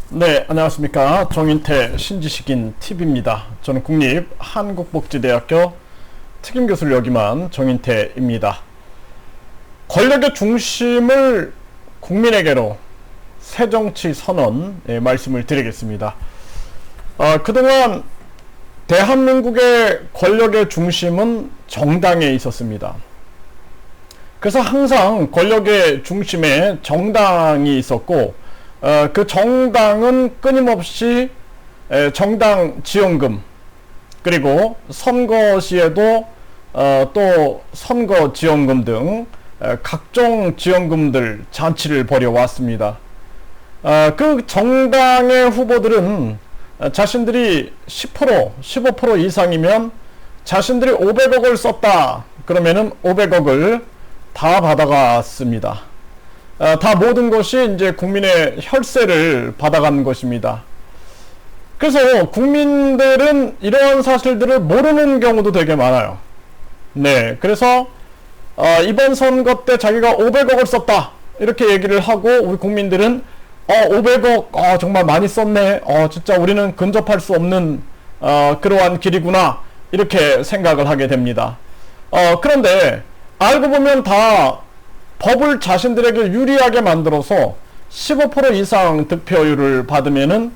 네, 안녕하십니까. 정인태 신지식인 TV입니다. 저는 국립한국복지대학교 특임교수를 역임한 정인태입니다. 권력의 중심을 국민에게로 새정치 선언 말씀을 드리겠습니다. 그동안 대한민국의 권력의 중심은 정당에 있었습니다. 그래서 항상 권력의 중심에 정당이 있었고 그 정당은 끊임없이 정당 지원금 그리고 선거 시에도 또 선거 지원금 등 각종 지원금들 잔치를 벌여왔습니다. 그 정당의 후보들은 자신들이 10%, 15% 이상이면 자신들이 500억을 썼다 그러면은 500억을 다 받아갔습니다. 다 모든 것이 이제 국민의 혈세를 받아가는 것입니다. 그래서 국민들은 이러한 사실들을 모르는 경우도 되게 많아요. 네, 그래서 이번 선거 때 자기가 500억을 썼다 이렇게 얘기를 하고 우리 국민들은 500억 정말 많이 썼네. 진짜 우리는 근접할 수 없는 그러한 길이구나 이렇게 생각을 하게 됩니다. 그런데 알고 보면 다 법을 자신들에게 유리하게 만들어서 15% 이상 득표율을 받으면은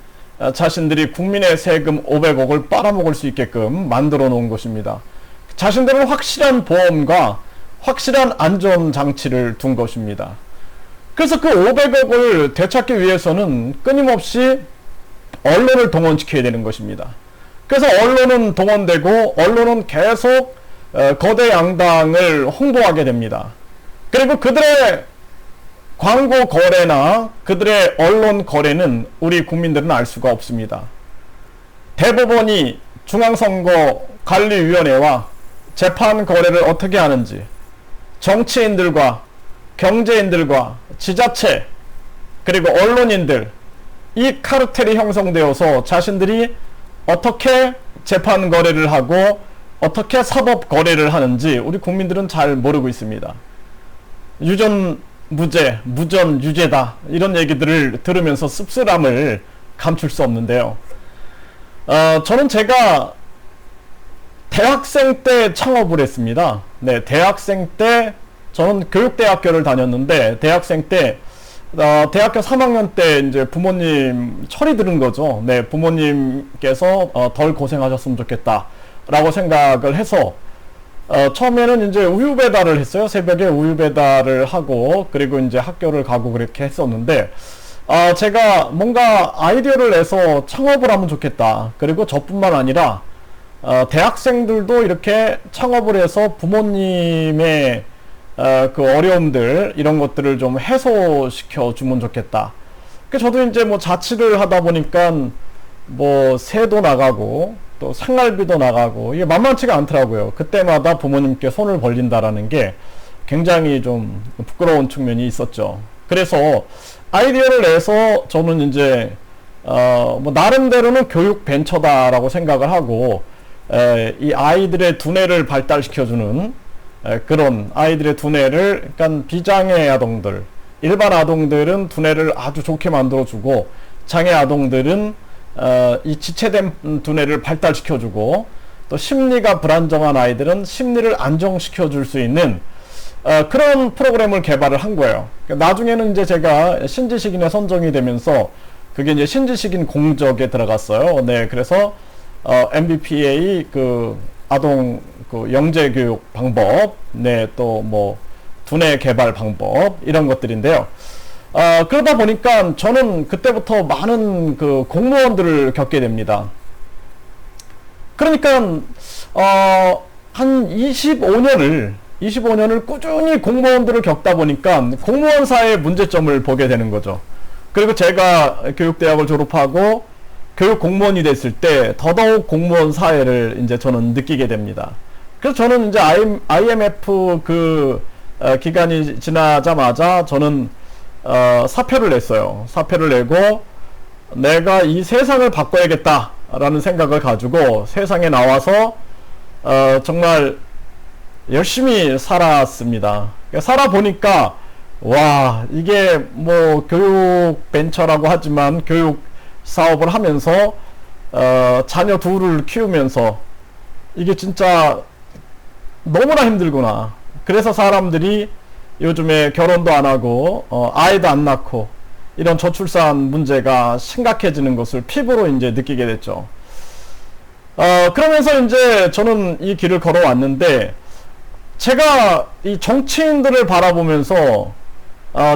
자신들이 국민의 세금 500억을 빨아먹을 수 있게끔 만들어 놓은 것입니다. 자신들은 확실한 보험과 확실한 안전장치를 둔 것입니다. 그래서 그 500억을 되찾기 위해서는 끊임없이 언론을 동원시켜야 되는 것입니다. 그래서 언론은 동원되고 언론은 계속 거대 양당을 홍보하게 됩니다. 그리고 그들의 광고 거래나 그들의 언론 거래는 우리 국민들은 알 수가 없습니다. 대법원이 중앙선거관리위원회와 재판 거래를 어떻게 하는지, 정치인들과 경제인들과 지자체 그리고 언론인들 이 카르텔이 형성되어서 자신들이 어떻게 재판 거래를 하고 어떻게 사법 거래를 하는지 우리 국민들은 잘 모르고 있습니다. 유전 무죄, 무전 유죄다 이런 얘기들을 들으면서 씁쓸함을 감출 수 없는데요. 저는 제가 대학생 때 창업을 했습니다. 네, 대학생 때 저는 교육대학교를 다녔는데 대학생 때 대학교 3학년 때 이제 부모님 철이 드는 거죠. 네, 부모님께서 덜 고생하셨으면 좋겠다라고 생각을 해서 처음에는 이제 우유 배달을 했어요. 새벽에 우유 배달을 하고 그리고 이제 학교를 가고 그렇게 했었는데 제가 뭔가 아이디어를 내서 창업을 하면 좋겠다. 그리고 저뿐만 아니라 대학생들도 이렇게 창업을 해서 부모님의 그 어려움들 이런 것들을 좀 해소시켜 주면 좋겠다. 저도 이제 뭐 자취를 하다 보니까 뭐 세도 나가고 또 생활비도 나가고 이게 만만치가 않더라고요. 그때마다 부모님께 손을 벌린다라는 게 굉장히 좀 부끄러운 측면이 있었죠. 그래서 아이디어를 내서 저는 이제 뭐 나름대로는 교육 벤처다라고 생각을 하고 이 아이들의 두뇌를 발달시켜주는 그런 아이들의 두뇌를 그러니까 비장애 아동들 일반 아동들은 두뇌를 아주 좋게 만들어주고 장애 아동들은 이 지체된 두뇌를 발달시켜주고 또 심리가 불안정한 아이들은 심리를 안정시켜줄 수 있는 그런 프로그램을 개발을 한 거예요. 그러니까 나중에는 이제 제가 신지식인에 선정이 되면서 그게 이제 신지식인 공적에 들어갔어요. 네, 그래서 MBPA 그 아동 그 영재 교육 방법, 네, 또 뭐 두뇌 개발 방법 이런 것들인데요. 그러다 보니까 저는 그때부터 많은 그 공무원들을 겪게 됩니다. 그러니까 한 25년을 꾸준히 공무원들을 겪다 보니까 공무원사의 문제점을 보게 되는 거죠. 그리고 제가 교육대학을 졸업하고 교육 공무원이 됐을 때 더더욱 공무원 사회를 이제 저는 느끼게 됩니다. 그래서 저는 이제 IMF 그 기간이 지나자마자 저는 사표를 냈어요. 사표를 내고 내가 이 세상을 바꿔야겠다 라는 생각을 가지고 세상에 나와서 정말 열심히 살았습니다. 살아보니까 와 이게 뭐 교육 벤처라고 하지만 교육 사업을 하면서 자녀 둘을 키우면서 이게 진짜 너무나 힘들구나. 그래서 사람들이 요즘에 결혼도 안 하고 아이도 안 낳고 이런 저출산 문제가 심각해지는 것을 피부로 이제 느끼게 됐죠. 그러면서 이제 저는 이 길을 걸어왔는데, 제가 이 정치인들을 바라보면서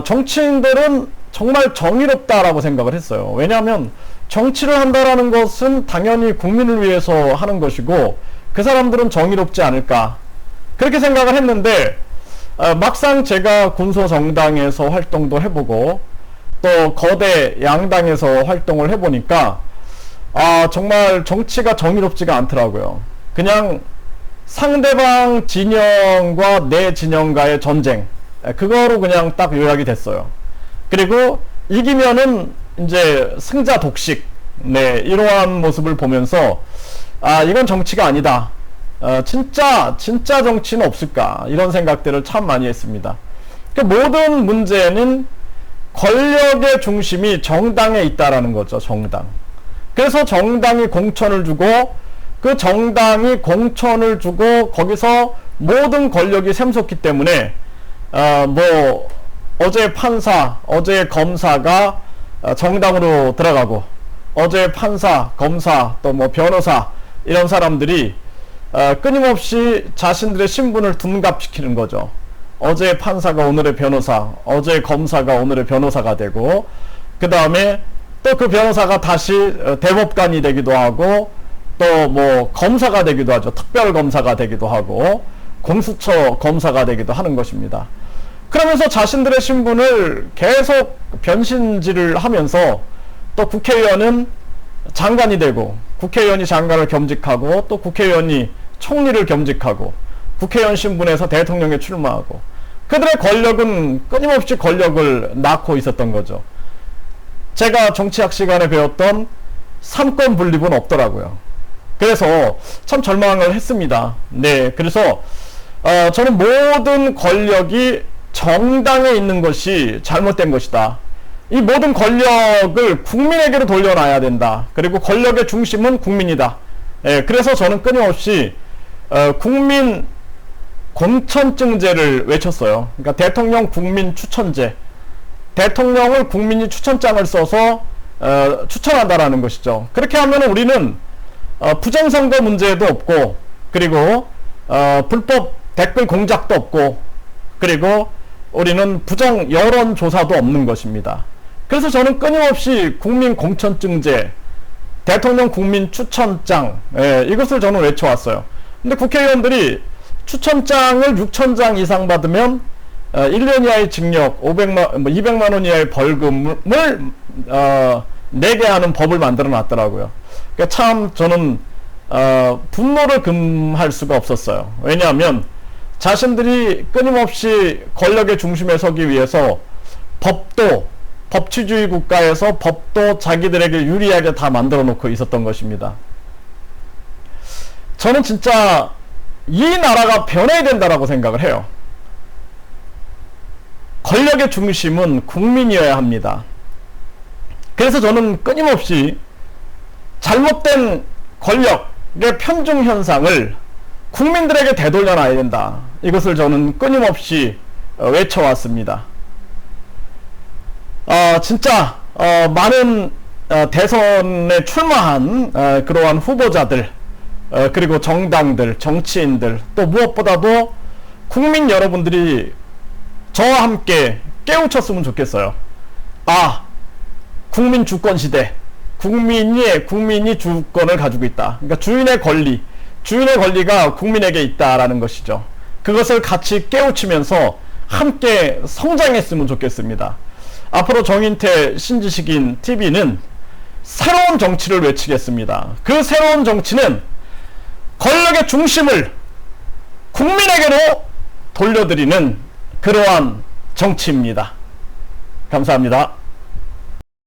정치인들은 정말 정의롭다라고 생각을 했어요. 왜냐하면 정치를 한다라는 것은 당연히 국민을 위해서 하는 것이고 그 사람들은 정의롭지 않을까, 그렇게 생각을 했는데, 막상 제가 군소정당에서 활동도 해보고 또 거대 양당에서 활동을 해보니까 정말 정치가 정의롭지가 않더라고요. 그냥 상대방 진영과 내 진영과의 전쟁, 그거로 그냥 딱 요약이 됐어요. 그리고 이기면은 이제 승자 독식, 네, 이러한 모습을 보면서 이건 정치가 아니다. 진짜 정치는 없을까, 이런 생각들을 참 많이 했습니다. 그 모든 문제는 권력의 중심이 정당에 있다라는 거죠. 정당. 그래서 정당이 공천을 주고 그 정당이 공천을 주고 거기서 모든 권력이 샘솟기 때문에 뭐 어제 판사, 어제 검사가 정당으로 들어가고, 어제 판사, 검사, 또 뭐 변호사, 이런 사람들이 끊임없이 자신들의 신분을 둔갑시키는 거죠. 어제 판사가 오늘의 변호사, 어제 검사가 오늘의 변호사가 되고, 그 다음에 또 그 변호사가 다시 대법관이 되기도 하고, 또 뭐 검사가 되기도 하죠. 특별검사가 되기도 하고, 공수처 검사가 되기도 하는 것입니다. 그러면서 자신들의 신분을 계속 변신질을 하면서, 또 국회의원은 장관이 되고, 국회의원이 장관을 겸직하고, 또 국회의원이 총리를 겸직하고, 국회의원 신분에서 대통령에 출마하고, 그들의 권력은 끊임없이 권력을 낳고 있었던 거죠. 제가 정치학 시간에 배웠던 삼권 분립은 없더라고요. 그래서 참 절망을 했습니다. 네, 그래서 저는 모든 권력이 정당에 있는 것이 잘못된 것이다. 이 모든 권력을 국민에게로 돌려놔야 된다. 그리고 권력의 중심은 국민이다. 그래서 저는 끊임없이 국민 공천증제를 외쳤어요. 그러니까 대통령 국민 추천제. 대통령을 국민이 추천장을 써서 추천한다라는 것이죠. 그렇게 하면 우리는 부정선거 문제도 없고, 그리고 불법 댓글 공작도 없고, 그리고 우리는 부정 여론조사도 없는 것입니다. 그래서 저는 끊임없이 국민 공천증제, 대통령 국민 추천장, 이것을 저는 외쳐왔어요. 근데 국회의원들이 추천장을 6,000장 이상 받으면 1년 이하의 징역, 200만 원 이하의 벌금을 내게 하는 법을 만들어 놨더라고요. 그러니까 참 저는 분노를 금할 수가 없었어요. 왜냐하면 자신들이 끊임없이 권력의 중심에 서기 위해서 법치주의 국가에서 법도 자기들에게 유리하게 다 만들어 놓고 있었던 것입니다. 저는 진짜 이 나라가 변해야 된다라고 생각을 해요. 권력의 중심은 국민이어야 합니다. 그래서 저는 끊임없이 잘못된 권력의 편중 현상을 국민들에게 되돌려놔야 된다. 이것을 저는 끊임없이 외쳐왔습니다. 진짜 많은 대선에 출마한 그러한 후보자들, 그리고 정당들, 정치인들, 또 무엇보다도 국민 여러분들이 저와 함께 깨우쳤으면 좋겠어요. 국민 주권 시대. 국민이 주권을 가지고 있다. 그러니까 주인의 권리가 국민에게 있다라는 것이죠. 그것을 같이 깨우치면서 함께 성장했으면 좋겠습니다. 앞으로 정인태 신지식인 TV는 새로운 정치를 외치겠습니다. 그 새로운 정치는 권력의 중심을 국민에게로 돌려드리는 그러한 정치입니다. 감사합니다.